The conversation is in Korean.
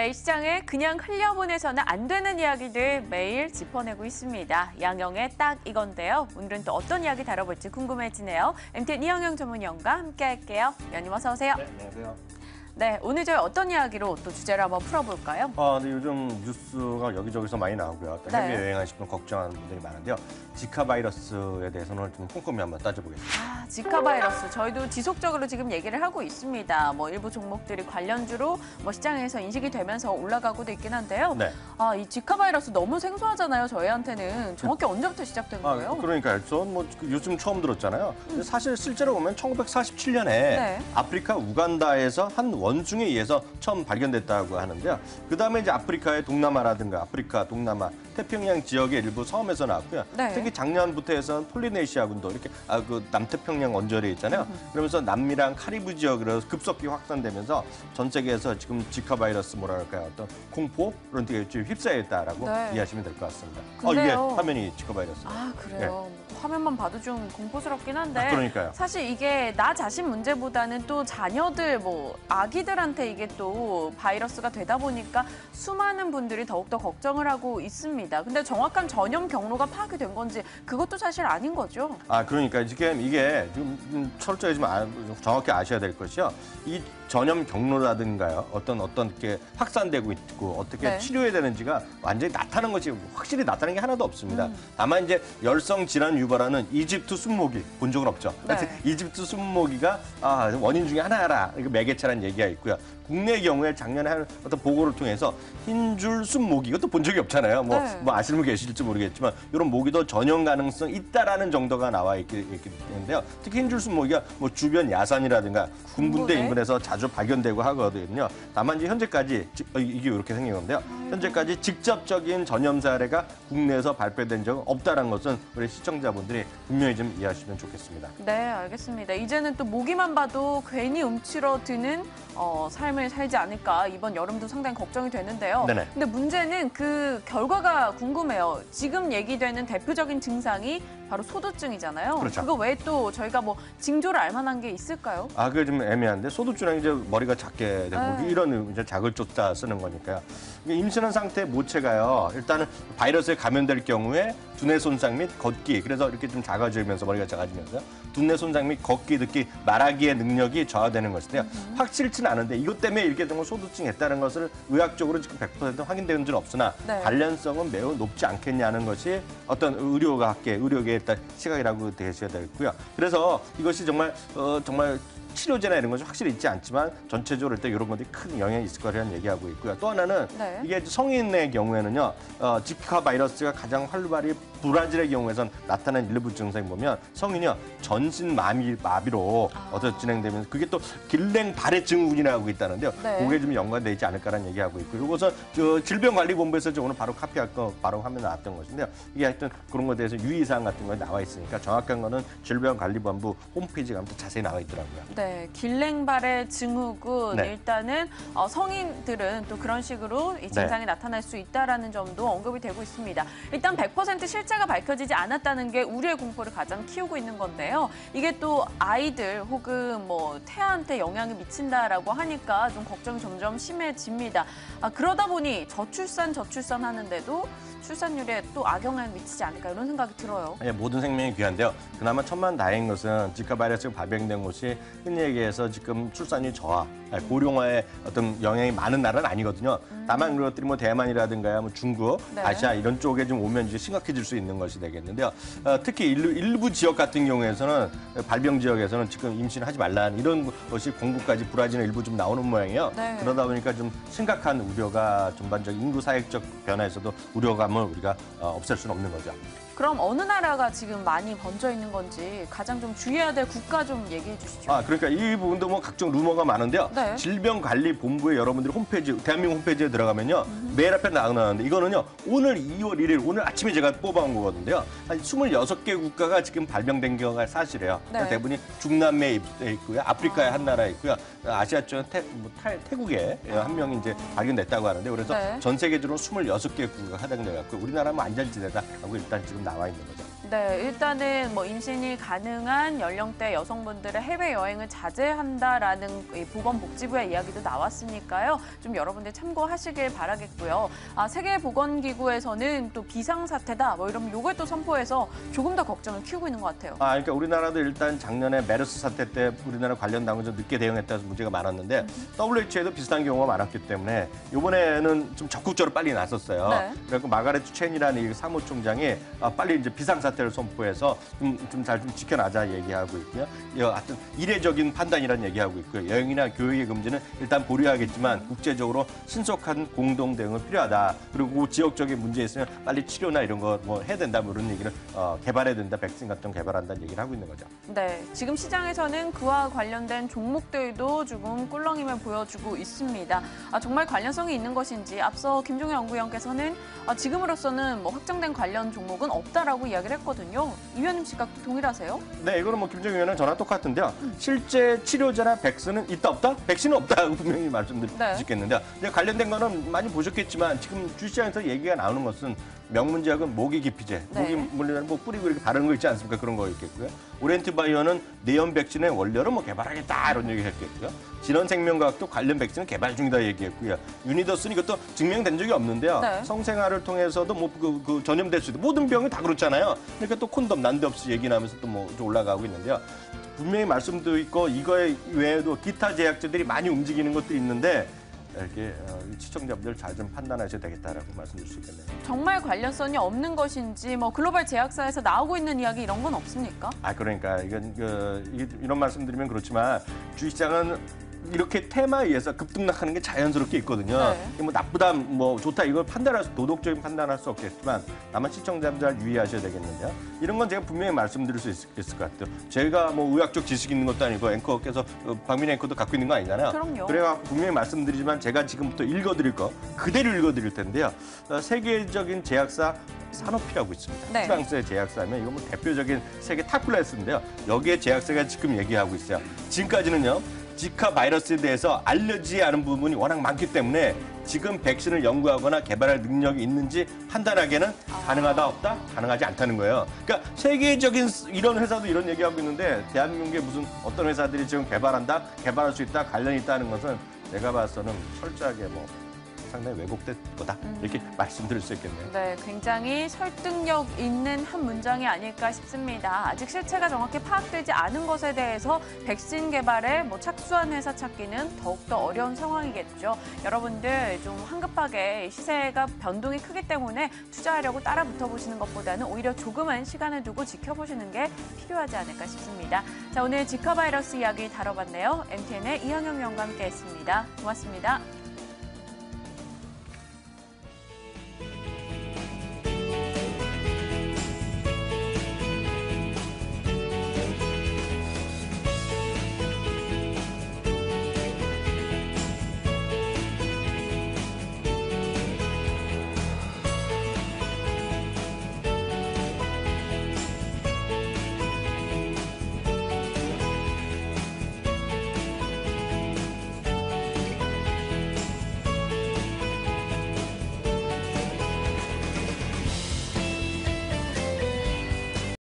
네, 이 시장에 그냥 흘려보내서는 안 되는 이야기들 매일 짚어내고 있습니다. 양영의 딱 이건데요. 오늘은 또 어떤 이야기 다뤄볼지 궁금해지네요. MTN 이영영 전문위원과 함께할게요. 위원님 어서 오세요. 네, 안녕하세요. 네, 오늘 저희 어떤 이야기로 또 주제를 한번 풀어볼까요? 근데 요즘 뉴스가 여기저기서 많이 나오고요. 또 네. 해외 여행하시는 분 걱정하는 분들이 많은데요. 지카 바이러스에 대해서는 좀 꼼꼼히 한번 따져보겠습니다. 지카 바이러스 저희도 지속적으로 지금 얘기를 하고 있습니다. 일부 종목들이 관련주로 시장에서 인식이 되면서 올라가고도 있긴 한데요. 네. 이 지카 바이러스 너무 생소하잖아요. 저희한테는 정확히 언제부터 시작된 거예요? 그러니까요. 전 요즘 처음 들었잖아요. 근데 사실 실제로 보면 1947년에 네. 아프리카 우간다에서 한 원숭이에 의해서 처음 발견됐다고 하는데요. 그다음에 이제 아프리카의 동남아라든가 아프리카, 동남아, 태평양 지역의 일부 섬에서 나왔고요. 네. 특히 작년부터 해서는 폴리네시아군도 이렇게 그 남태평양 언저리에 있잖아요. 그러면서 남미랑 카리브 지역으로 급속히 확산되면서 전 세계에서 지금 지카 바이러스 뭐랄까요, 어떤 공포 그런 데 휩싸여 있다라고 네. 이해하시면 될 것 같습니다. 이게 근데요. 화면이 지카 바이러스. 그래요. 화면만 봐도 좀 공포스럽긴 한데 그러니까요. 사실 이게 나 자신 문제보다는 또 자녀들, 아기들한테 이게 또 바이러스가 되다 보니까 수많은 분들이 더욱더 걱정을 하고 있습니다. 근데 정확한 전염 경로가 파악이 된 건지 그것도 사실 아닌 거죠. 그러니까 지금 이게 좀 철저히 좀 정확히 아셔야 될 것이요. 이 전염 경로라든가요. 어떤 이렇게 확산되고 있고 어떻게 네. 치료해야 되는지가 완전히 나타난 것이 확실히 나타난 게 하나도 없습니다. 다만 이제 열성 질환 유발하는 이집트 순모기 본 적은 없죠. 네. 이집트 순모기가 원인 중에 하나라 이거 매개체라는 얘기가 있고요. 국내의 경우에 작년에 한 어떤 보고를 통해서 흰줄 순모기 이것도 본 적이 없잖아요. 네. 아시는 분 계실지 모르겠지만 이런 모기도 전염 가능성 있다라는 정도가 나와 있기 때문에요. 특히 흰줄 순모기가 주변 야산이라든가 군부대 인근에서 자주 발견되고 하거든요. 다만 이제 현재까지 이게 이렇게 생긴 건데요. 현재까지 직접적인 전염 사례가 국내에서 발표된 적은 없다는 것은 우리 시청자분들이 분명히 좀 이해하시면 좋겠습니다. 네, 알겠습니다. 이제는 또 모기만 봐도 괜히 움츠러드는 삶을 살지 않을까 이번 여름도 상당히 걱정이 되는데요. 네네. 근데 문제는 그 결과가 궁금해요. 지금 얘기되는 대표적인 증상이 바로 소두증이잖아요. 그렇죠. 그거 외에 또 저희가 징조를 알 만한 게 있을까요? 그게 좀 애매한데 소두주랑 이제 머리가 작게 되고 네. 이런 이제 작을 쫓다 쓰는 거니까요. 이게 임신한 상태의 모체가요. 일단은 바이러스에 감염될 경우에 두뇌 손상 및 걷기, 그래서 이렇게 좀 작아지면서 머리가 작아지면서 두뇌 손상 및 걷기, 듣기, 말하기의 능력이 저하되는 것인데요. 확실치는 않은데 이것 때문에 이렇게 된 건 소두증이 했다는 것을 의학적으로 지금 100% 확인되는 줄 없으나 네. 관련성은 매우 높지 않겠냐는 것이 어떤 의료계의 일단 시각이라고 되셔야 되겠고요. 그래서 이것이 정말 치료제나 이런 것이 확실히 있지 않지만 전체적으로 일단 이런 것들이 큰 영향이 있을 거라는 얘기하고 있고요. 또 하나는 네. 이게 성인의 경우에는요. 지카 바이러스가 가장 활발히 브라질의 경우에선 나타난 일부 증상이 보면 성인이요. 전신 마비로 진행되면서 그게 또 길랭바레 증후군이라고 있다는데요. 네. 그게 좀 연관되지 않을까라는 얘기하고 있고 이것은 질병관리본부에서 오늘 바로 카피할 거 바로 화면에 나왔던 것인데요. 이게 하여튼 그런 것에 대해서 유의사항 같은 거 나와 있으니까 정확한 거는 질병관리본부 홈페이지에 가면 또 자세히 나와 있더라고요. 네, 길랭바레 증후군. 네. 일단은 성인들은 또 그런 식으로 이 증상이 나타날 수 있다라는 점도 언급이 되고 있습니다. 일단 100% 실제가 밝혀지지 않았다는 게 우리의 공포를 가장 키우고 있는 건데요. 이게 또 아이들 혹은 태아한테 영향이 미친다라고 하니까 좀 걱정이 점점 심해집니다. 그러다 보니 저출산 하는데도 출산율에 또 악영향을 미치지 않을까 이런 생각이 들어요. 모든 생명이 귀한데요. 그나마 천만다행인 것은 지카 바이러스가 발병된 곳이 흔히 얘기해서 지금 출산율 저하, 고령화에 어떤 영향이 많은 나라는 아니거든요. 다만 그것들이 대만이라든가 중국, 네. 아시아 이런 쪽에 좀 오면 이제 심각해질 수 있는 것이 되겠는데요. 특히 일부 지역 같은 경우에서는 발병 지역에서는 지금 임신하지 말라는 이런 것이 공구까지 브라질은 일부 좀 나오는 모양이에요. 네. 그러다 보니까 좀 심각한 우려가 전반적 인구 사회적 변화에서도 우려감을 우리가 없앨 수는 없는 거죠. 그럼 어느 나라가 지금 많이 번져 있는 건지 가장 좀 주의해야 될 국가 좀 얘기해 주시죠. 그러니까 이 부분도 각종 루머가 많은데요. 네. 질병관리본부에 여러분들이 홈페이지, 대한민국 홈페이지에 들어가면요. 매일 앞에 나오는데 이거는요. 오늘 2월 1일, 오늘 아침에 제가 뽑아온 거거든요. 한 26개 국가가 지금 발병된 경우가 사실이에요. 네. 대부분이 중남미에 있고요. 아프리카에 한 나라에 있고요. 아시아 쪽은 태국에 한 명이 이제 발견됐다고 하는데 그래서 네. 전 세계적으로 26개 국가가 해당돼 갖고 우리나라는 안전지대다라고 일단 지금 나와 있는 거죠. 네, 일단은 뭐 임신이 가능한 연령대 여성분들의 해외 여행을 자제한다라는 이 보건복지부의 이야기도 나왔으니까요. 좀 여러분들 참고하시길 바라겠고요. 세계보건기구에서는 또 비상사태다 뭐 이러면 요걸 또 선포해서 조금 더 걱정을 키우고 있는 것 같아요. 그러니까 우리나라도 일단 작년에 메르스 사태 때 우리나라 관련 당국이 좀 늦게 대응했다 해서 문제가 많았는데 WHO에도 비슷한 경우가 많았기 때문에 이번에는 좀 적극적으로 빨리 나섰어요. 네. 그래서 마가렛 첸이라는 이 사무총장이 빨리 이제 비상사태를 선포해서 좀 잘 좀 지켜나자 얘기하고 있고요. 하여튼 이례적인 판단이라는 얘기하고 있고요. 여행이나 교육의 금지는 일단 보류하겠지만 국제적으로 신속한 공동 대응은 필요하다. 그리고 지역적인 문제 있으면 빨리 치료나 이런 거 뭐 해야 된다 뭐 이런 얘기를 개발해야 된다. 백신 같은 거 개발한다는 얘기를 하고 있는 거죠. 네, 지금 시장에서는 그와 관련된 종목들도 조금 꿀렁임을 보여주고 있습니다. 정말 관련성이 있는 것인지 앞서 김종현 연구위원께서는 지금으로서는 뭐 확정된 관련 종목은 없다라고 이야기를 했거든요. 이 위원님 시각도 동일하세요? 네, 이거는 뭐 김정희 의원은 저랑 똑같은데요. 실제 치료제나 백신은 있다 없다? 백신은 없다고 분명히 말씀드리겠는데요. 근데 관련된 거는 많이 보셨겠지만 지금 주시장에서 얘기가 나오는 것은 명문제약은 모기 기피제, 모기 물리는 뭐 뿌리고 이렇게 바르는 거 있지 않습니까? 그런 거 있겠고요. 오렌트바이오는 내염 백신의 원료를 뭐 개발하겠다 이런 얘기 했겠고요. 진원생명과학도 관련 백신을 개발 중이다 얘기했고요. 유니더스는 이것도 증명된 적이 없는데요. 네. 성생활을 통해서도 뭐 그 전염될 수 있다. 모든 병이 다 그렇잖아요. 그러니까 또 콘돔 난데없이 얘기 나면서 또 뭐 올라가고 있는데요. 분명히 말씀도 있고 이거 외에도 기타 제약제들이 많이 움직이는 것도 있는데 이렇게 시청자분들 잘 좀 판단하셔야 되겠다라고 말씀드릴 수 있겠네요. 정말 관련성이 없는 것인지 뭐 글로벌 제약사에서 나오고 있는 이야기 이런 건 없습니까? 그러니까 이런 말씀드리면 그렇지만 주식시장은 이렇게 테마에 의해서 급등락하는 게 자연스럽게 있거든요. 네. 뭐 나쁘다, 뭐 좋다 이걸 도덕적인 판단할 수 없겠지만 다만 시청자분들 잘 유의하셔야 되겠는데요. 이런 건 제가 분명히 말씀드릴 수 있을 것 같아요. 제가 뭐 의학적 지식이 있는 것도 아니고 앵커께서 박민 앵커도 갖고 있는 거 아니잖아요. 그럼요. 그래가 분명히 말씀드리지만 제가 지금부터 읽어드릴 거 그대로 읽어드릴 텐데요. 세계적인 제약사 산오피라고 있습니다. 네. 프랑스의 제약사면 이거 뭐 대표적인 세계 탑 클래스인데요. 여기에 제약사가 지금 얘기하고 있어요. 지금까지는요. 지카 바이러스에 대해서 알려지지 않은 부분이 워낙 많기 때문에 지금 백신을 연구하거나 개발할 능력이 있는지 판단하기에는 가능하다 없다? 가능하지 않다는 거예요. 그러니까 세계적인 이런 회사도 이런 얘기하고 있는데 대한민국에 무슨 어떤 회사들이 지금 개발한다? 개발할 수 있다? 관련이 있다는 것은 내가 봐서는 철저하게 뭐 상당히 왜곡된 거다. 이렇게 말씀드릴 수 있겠네요. 네, 굉장히 설득력 있는 한 문장이 아닐까 싶습니다. 아직 실체가 정확히 파악되지 않은 것에 대해서 백신 개발에 뭐 착수한 회사 찾기는 더욱더 어려운 상황이겠죠. 여러분들 좀 황급하게 시세가 변동이 크기 때문에 투자하려고 따라 붙어보시는 것보다는 오히려 조금은 시간을 두고 지켜보시는 게 필요하지 않을까 싶습니다. 자, 오늘 지카 바이러스 이야기 다뤄봤네요. MTN의 이현영 위원과 함께했습니다. 고맙습니다.